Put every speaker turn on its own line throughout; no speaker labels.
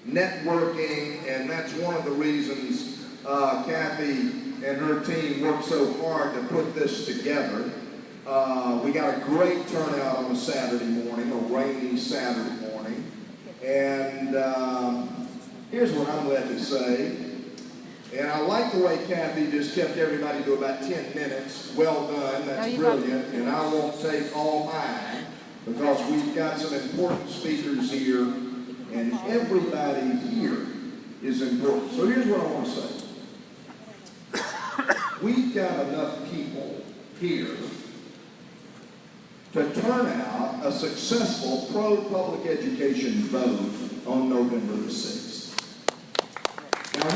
networking, and that's one of the reasons Cathy and her team worked so hard to put this together. We got a great turnout on a Saturday morning, a rainy Saturday morning, and here's what I'm led to say. And I like the way Cathy just kept everybody to about 10 minutes. Well done, that's brilliant. And I won't take all mine because we've got some important speakers here, and everybody here is important. So here's what I want to say. We've got enough people here to turn out a successful pro-public education vote on November the 6th. Now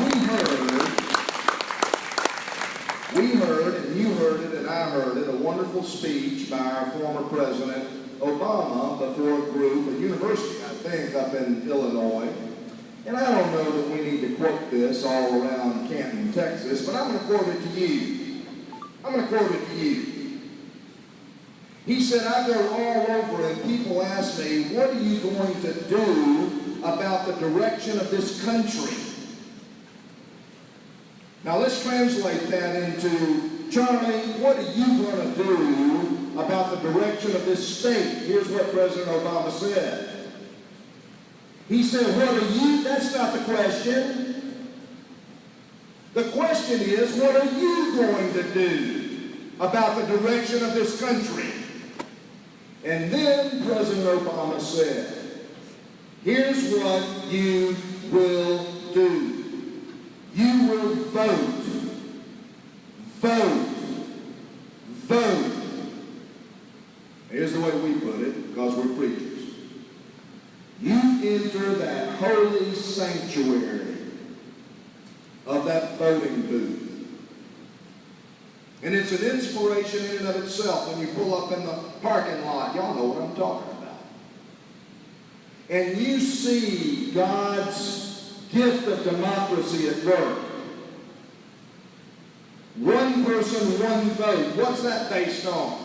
we heard, and you heard it, and I heard it, a wonderful speech by our former President Obama before a group, a university, I think, up in Illinois. And I don't know that we need to quote this all around Canton, Texas, but I'm going to quote it to you. I'm going to quote it to you. He said, I go all over and people ask me, what are you going to do about the direction of this country? Now let's translate that into, Charlie, what are you going to do about the direction of this state? Here's what President Obama said. He said, what are you? That's not the question. The question is, what are you going to do about the direction of this country? And then President Obama said, here's what you will do. You will vote, vote, vote. Here's the way we put it, because we're preachers. You enter that holy sanctuary of that voting booth. And it's an inspiration in and of itself when you pull up in the parking lot. Y'all know what I'm talking about. And you see God's gift of democracy at work. One person, one vote. What's that based on?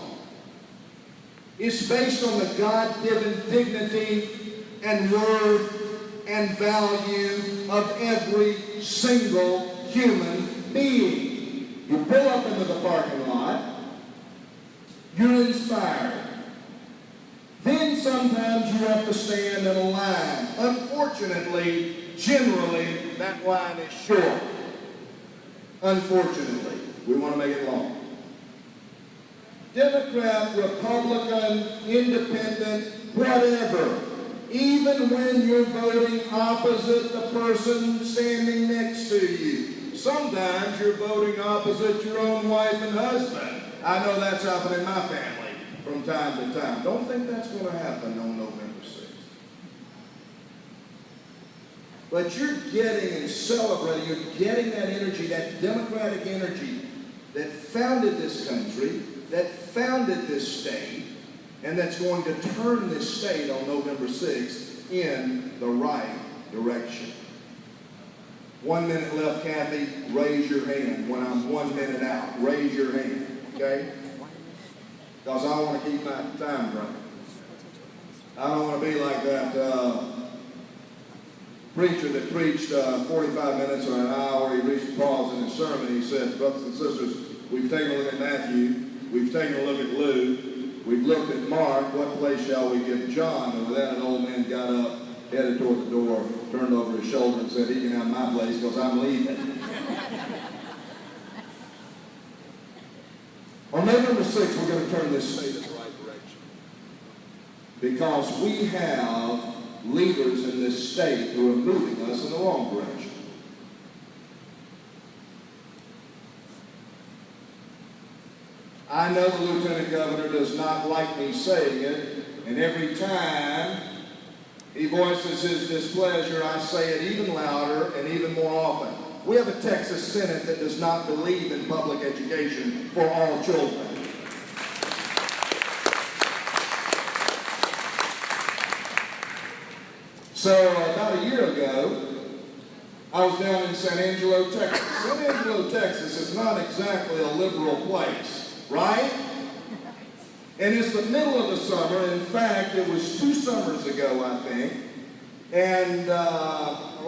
It's based on the God-given dignity and worth and value of every single human being. You pull up into the parking lot, you're inspired. Then sometimes you have to stand in a line. Unfortunately, generally, that line is short. Unfortunately, we want to make it long. Democrat, Republican, Independent, whatever. Even when you're voting opposite the person standing next to you. Sometimes you're voting opposite your own wife and husband. I know that's happened in my family from time to time. Don't think that's going to happen on November 6th. But you're getting and celebrating, you're getting that energy, that democratic energy that founded this country, that founded this state, and that's going to turn this state on November 6th in the right direction. 1 minute left, Cathy, raise your hand. When I'm 1 minute out, raise your hand, okay? Because I want to keep my time running. I don't want to be like that preacher that preached 45 minutes or an hour. He reached a pause in his sermon. He said, brothers and sisters, we've taken a look at Matthew. We've taken a look at Luke. We've looked at Mark. What place shall we give John? And with that, an old man got up, headed toward the door, turned over his shoulder and said, he can have my place because I'm leaving. On November 6th, we're going to turn this state in the right direction. Because we have leaders in this state who are moving us in the wrong direction. I know the Lieutenant Governor does not like me saying it, and every time he voices his displeasure, I say it even louder and even more often. We have a Texas Senate that does not believe in public education for all children. So about a year ago, I was down in San Angelo, Texas. San Angelo, Texas is not exactly a liberal place, right? And it's the middle of the summer. In fact, it was 2 summers ago, I think. And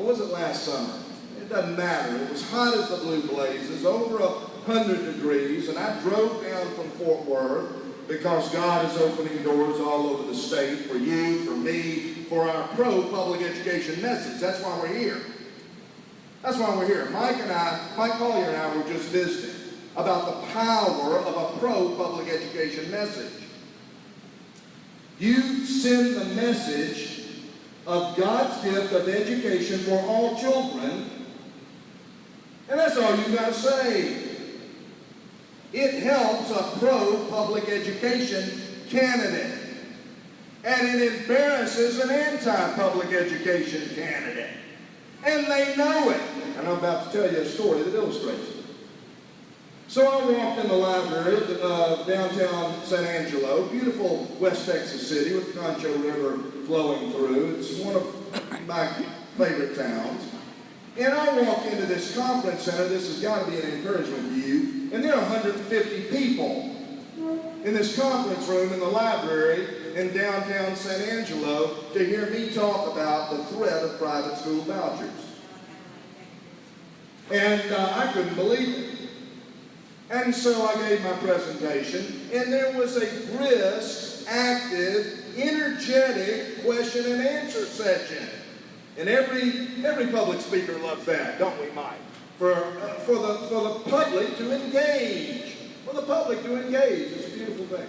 was it last summer? It doesn't matter. It was hot as the blue blazes, over 100 degrees, and I drove down from Fort Worth because God is opening doors all over the state for you, for me, for our pro-public education message. That's why we're here. That's why we're here. Mike Collier and I were just visiting about the power of a pro-public education message. You send the message of God's gift of education for all children, and that's all you've got to say. It helps a pro-public education candidate, and it embarrasses an anti-public education candidate. And they know it. And I'm about to tell you a story that illustrates it. So I walked in the library of downtown San Angelo, beautiful West Texas city with the Concho River flowing through. It's one of my favorite towns. And I walk into this conference center. This has got to be an encouragement to you. And there are 150 people in this conference room in the library in downtown San Angelo to hear me talk about the threat of private school vouchers. And I couldn't believe it. And so I gave my presentation, and there was a brisk, active, energetic question and answer session. And every public speaker loves that, don't we, Mike? For the public to engage. For the public to engage. It's a beautiful thing.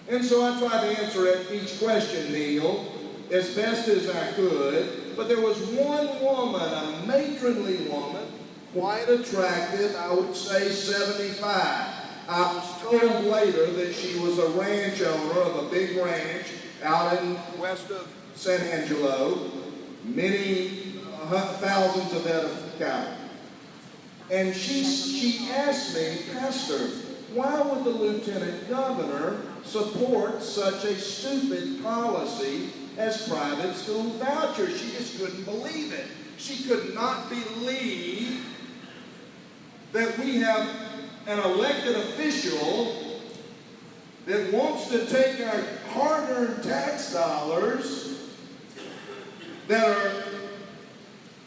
And so I tried to answer each question, Neal, as best as I could. But there was one woman, a matronly woman, quite attractive, I would say 75. I was told later that she was a ranch owner of a big ranch out in west of San Angelo, many thousands of head of cattle. And she asked me, Pastor, why would the lieutenant governor support such a stupid policy as private school vouchers? She just couldn't believe it. She could not believe that we have an elected official that wants to take our hard-earned tax dollars that are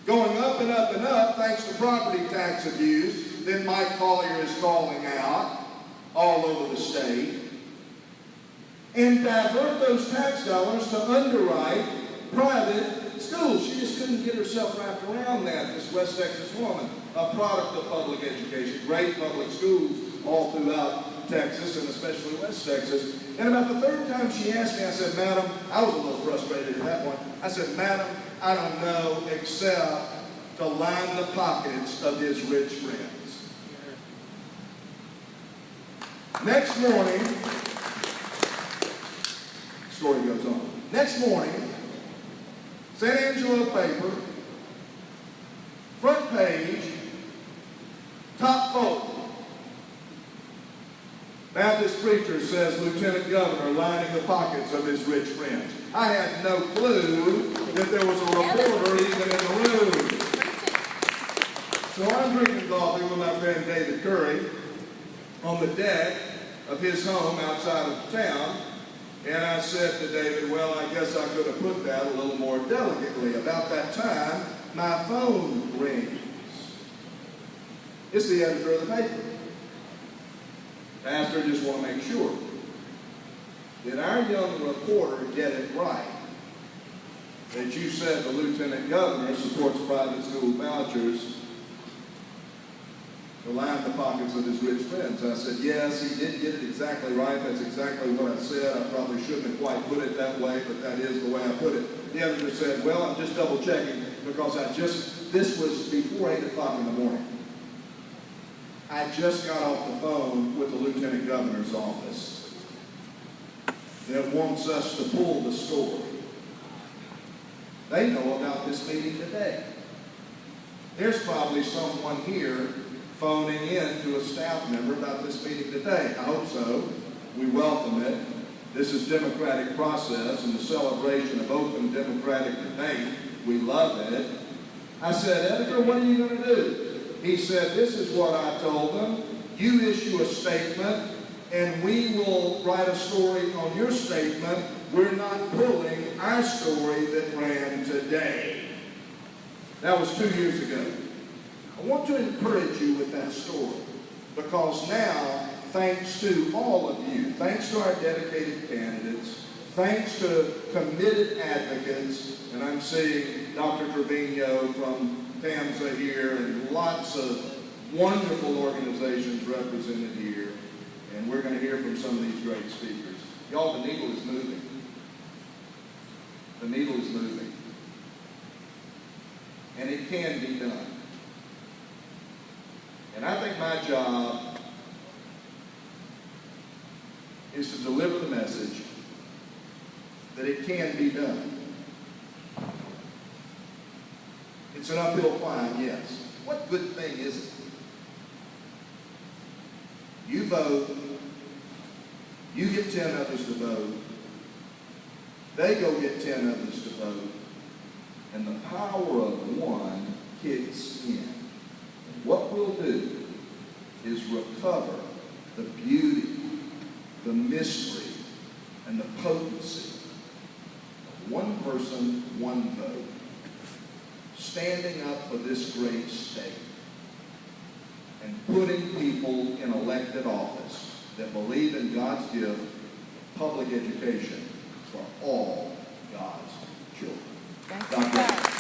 going up and up and up thanks to property tax abuse that Mike Collier is calling out all over the state, and divert those tax dollars to underwrite private schools. She just couldn't get herself wrapped around that, this West Texas woman, a product of public education, great public schools all throughout Texas and especially West Texas. And about the third time she asked me, I said, Madam, I was a little frustrated at that point. I said, Madam, I don't know except to line the pockets of his rich friends. Next morning, story goes on. Next morning, San Angelo paper, front page, top photo. Baptist preacher says Lieutenant Governor lining the pockets of his rich friends. I had no clue that there was a reporter even in the room. So I'm drinking coffee with my friend David Curry on the deck of his home outside of town, and I said to David, well, I guess I could have put that a little more delicately. About that time, my phone rings. It's the editor of the paper. Pastor, I just want to make sure. Did our young reporter get it right? That you said the Lieutenant Governor supports private school vouchers to line the pockets of his rich friends. I said, yes, he did get it exactly right. That's exactly what I said. I probably shouldn't have quite put it that way, but that is the way I put it. The editor said, well, I'm just double checking because this was before 8 o'clock in the morning. I just got off the phone with the Lieutenant Governor's office that wants us to pull the story. They know about this meeting today. There's probably someone here phoning in to a staff member about this meeting today. I hope so. We welcome it. This is democratic process and the celebration of open democratic debate. We love it. I said, Editor, what are you going to do? He said, this is what I told them. You issue a statement, and we will write a story on your statement. We're not pulling our story that ran today. That was 2 years ago. I want to encourage you with that story because now, thanks to all of you, thanks to our dedicated candidates, thanks to committed advocates, and I'm seeing Dr. Trevino from TAMSA here and lots of wonderful organizations represented here, and we're going to hear from some of these great speakers. Y'all, the needle is moving. The needle is moving. And it can be done. And I think my job is to deliver the message that it can be done. It's an uphill climb, yes. What good thing is it? You vote, you get 10 others to vote, they go get 10 others to vote, and the power of one kicks in. And what we'll do is recover the beauty, the mystery, and the potency of one person, one vote, standing up for this great state and putting people in elected office that believe in God's gift of public education for all God's children. God bless you.